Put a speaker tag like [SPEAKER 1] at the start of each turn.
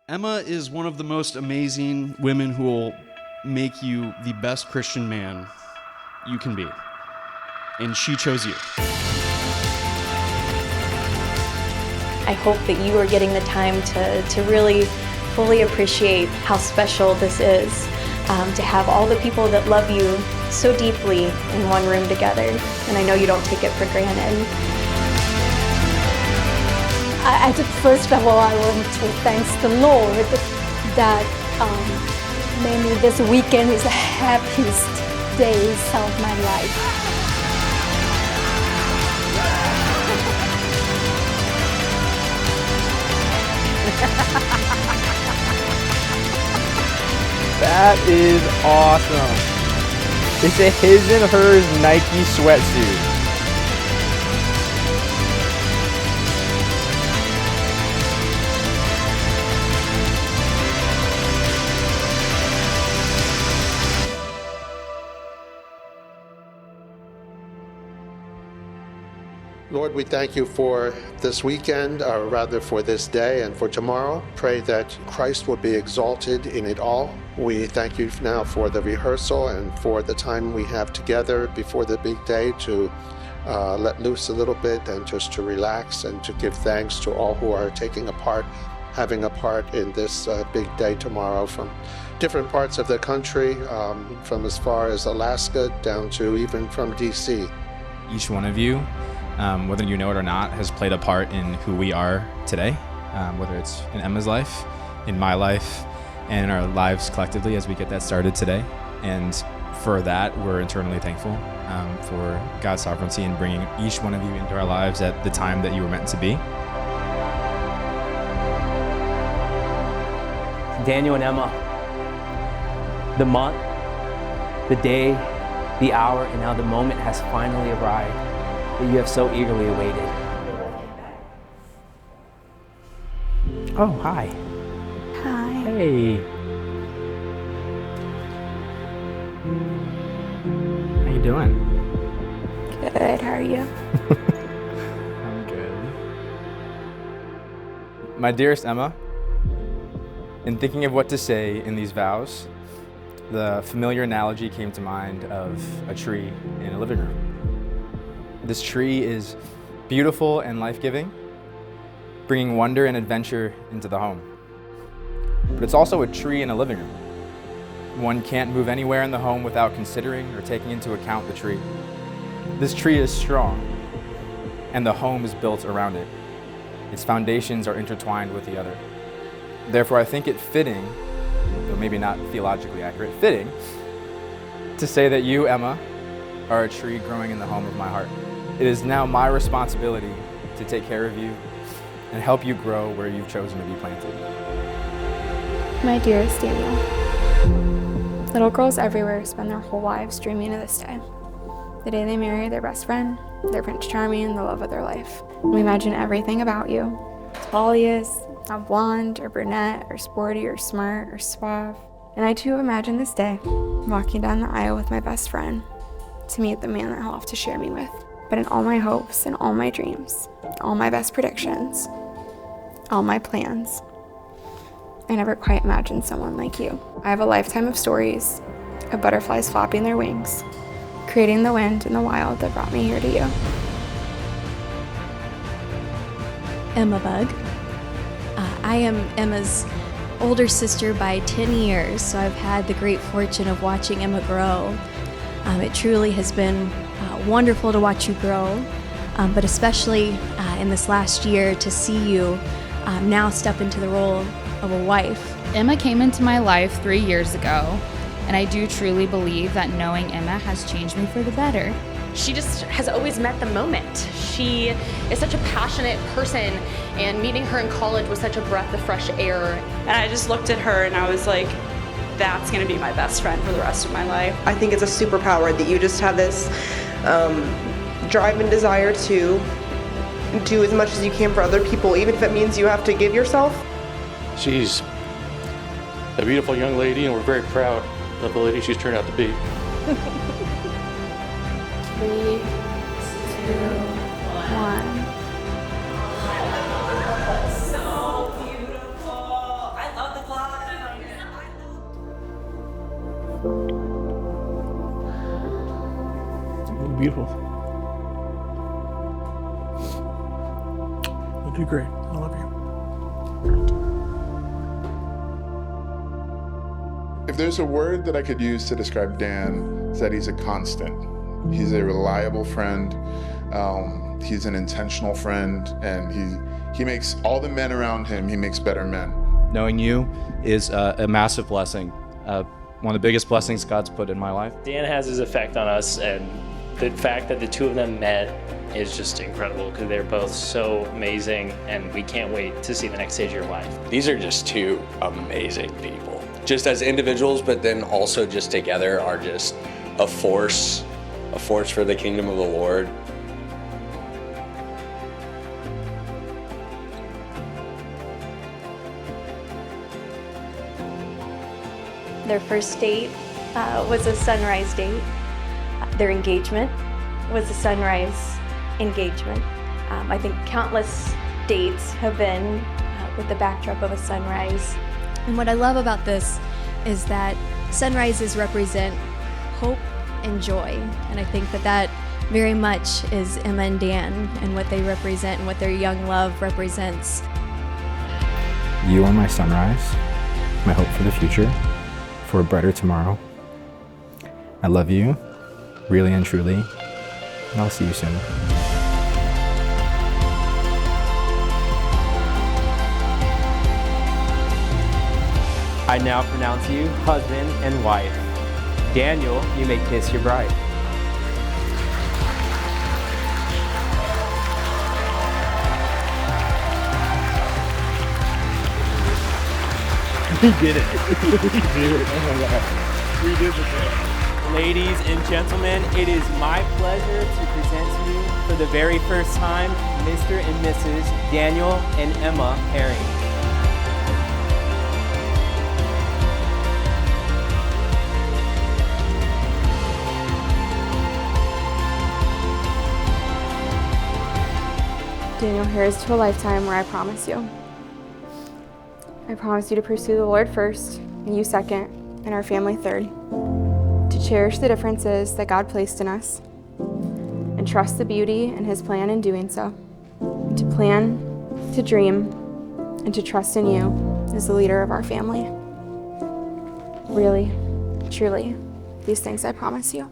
[SPEAKER 1] Emma is one of the most amazing women who will make you the best Christian man you can be. And she chose you.
[SPEAKER 2] I hope that you are getting the time to really fully appreciate how special this is, to have all the people that love you so deeply in one room together. And I know you don't take it for granted.
[SPEAKER 3] First of all, I want to thank the Lord that maybe this weekend is the happiest days of my life.
[SPEAKER 4] That is awesome. It's a his and hers Nike sweatsuit.
[SPEAKER 5] Lord, we thank you for this weekend, or rather for this day and for tomorrow. Pray that Christ will be exalted in it all. We thank you now for the rehearsal and for the time we have together before the big day to let loose a little bit and just to relax and to give thanks to all who are having a part in this big day tomorrow from different parts of the country, from as far as Alaska down to even from DC.
[SPEAKER 4] Each one of you, whether you know it or not, has played a part in who we are today, whether it's in Emma's life, in my life, and in our lives collectively as we get that started today. And for that, we're eternally thankful for God's sovereignty in bringing each one of you into our lives at the time that you were meant to be.
[SPEAKER 6] Daniel and Emma, the month, the day, the hour, and now the moment has finally arrived that you have so eagerly awaited. Oh, hi.
[SPEAKER 3] Hi.
[SPEAKER 6] Hey. How you doing?
[SPEAKER 3] Good, how are you?
[SPEAKER 4] I'm good. My dearest Emma, in thinking of what to say in these vows, the familiar analogy came to mind of a tree in a living room. This tree is beautiful and life-giving, bringing wonder and adventure into the home. But it's also a tree in a living room. One can't move anywhere in the home without considering or taking into account the tree. This tree is strong, and the home is built around it. Its foundations are intertwined with the other. Therefore, I think it fitting, though maybe not theologically accurate, fitting to say that you, Emma, are a tree growing in the home of my heart. It is now my responsibility to take care of you and help you grow where you've chosen to be planted.
[SPEAKER 3] My dearest Daniel, little girls everywhere spend their whole lives dreaming of this day. The day they marry their best friend, their Prince Charming, the love of their life. We imagine everything about you. How tall he is, how blonde or brunette or sporty or smart or suave. And I too imagine this day, walking down the aisle with my best friend to meet the man that he'll have to share me with. But in all my hopes and all my dreams, all my best predictions, all my plans, I never quite imagined someone like you. I have a lifetime of stories, of butterflies flapping their wings, creating the wind and the wild that brought me here to you.
[SPEAKER 7] Emma Bug. I am Emma's older sister by 10 years, so I've had the great fortune of watching Emma grow. It truly has been wonderful to watch you grow, but especially in this last year to see you now step into the role of a wife.
[SPEAKER 8] Emma came into my life 3 years ago, and I do truly believe that knowing Emma has changed me for the better.
[SPEAKER 9] She just has always met the moment. She is such a passionate person, and meeting her in college was such a breath of fresh air.
[SPEAKER 10] And I just looked at her and I was like, that's gonna be my best friend for the rest of my life.
[SPEAKER 11] I think it's a superpower that you just have this drive and desire to do as much as you can for other people, even if it means you have to give yourself.
[SPEAKER 12] She's a beautiful young lady, and we're very proud of the lady she's turned out to be.
[SPEAKER 3] 3, 2, 1.
[SPEAKER 13] So beautiful. I love Beautiful. You'll do great. I love you.
[SPEAKER 14] If there's a word that I could use to describe Dan, it's that he's a constant. He's a reliable friend. He's an intentional friend, and he makes all the men around him, he makes better men.
[SPEAKER 4] Knowing you is a massive blessing. One of the biggest blessings God's put in my life.
[SPEAKER 15] Dan has his effect on us, and the fact that the two of them met is just incredible because they're both so amazing, and we can't wait to see the next stage of your life.
[SPEAKER 16] These are just two amazing people. Just as individuals, but then also just together are just a force for the kingdom of the Lord.
[SPEAKER 2] Their first date was a sunrise date. Their engagement was a sunrise engagement. I think countless dates have been with the backdrop of a sunrise.
[SPEAKER 7] And what I love about this is that sunrises represent hope and joy. And I think that very much is Emma and Dan and what they represent and what their young love represents.
[SPEAKER 4] You are my sunrise, my hope for the future, for a brighter tomorrow. I love you, really and truly, and I'll see you soon.
[SPEAKER 6] I now pronounce you husband and wife. Daniel, you may kiss your bride.
[SPEAKER 13] We did it. We did it. Oh my God. We did it.
[SPEAKER 6] Ladies and gentlemen, it is my pleasure to present to you for the very first time Mr. and Mrs. Daniel and Emma Herring.
[SPEAKER 3] Daniel, here's to a lifetime where I promise you. I promise you to pursue the Lord first, and you second, and our family third. To cherish the differences that God placed in us, and trust the beauty in His plan in doing so. To plan, to dream, and to trust in you as the leader of our family. Really, truly, these things I promise you.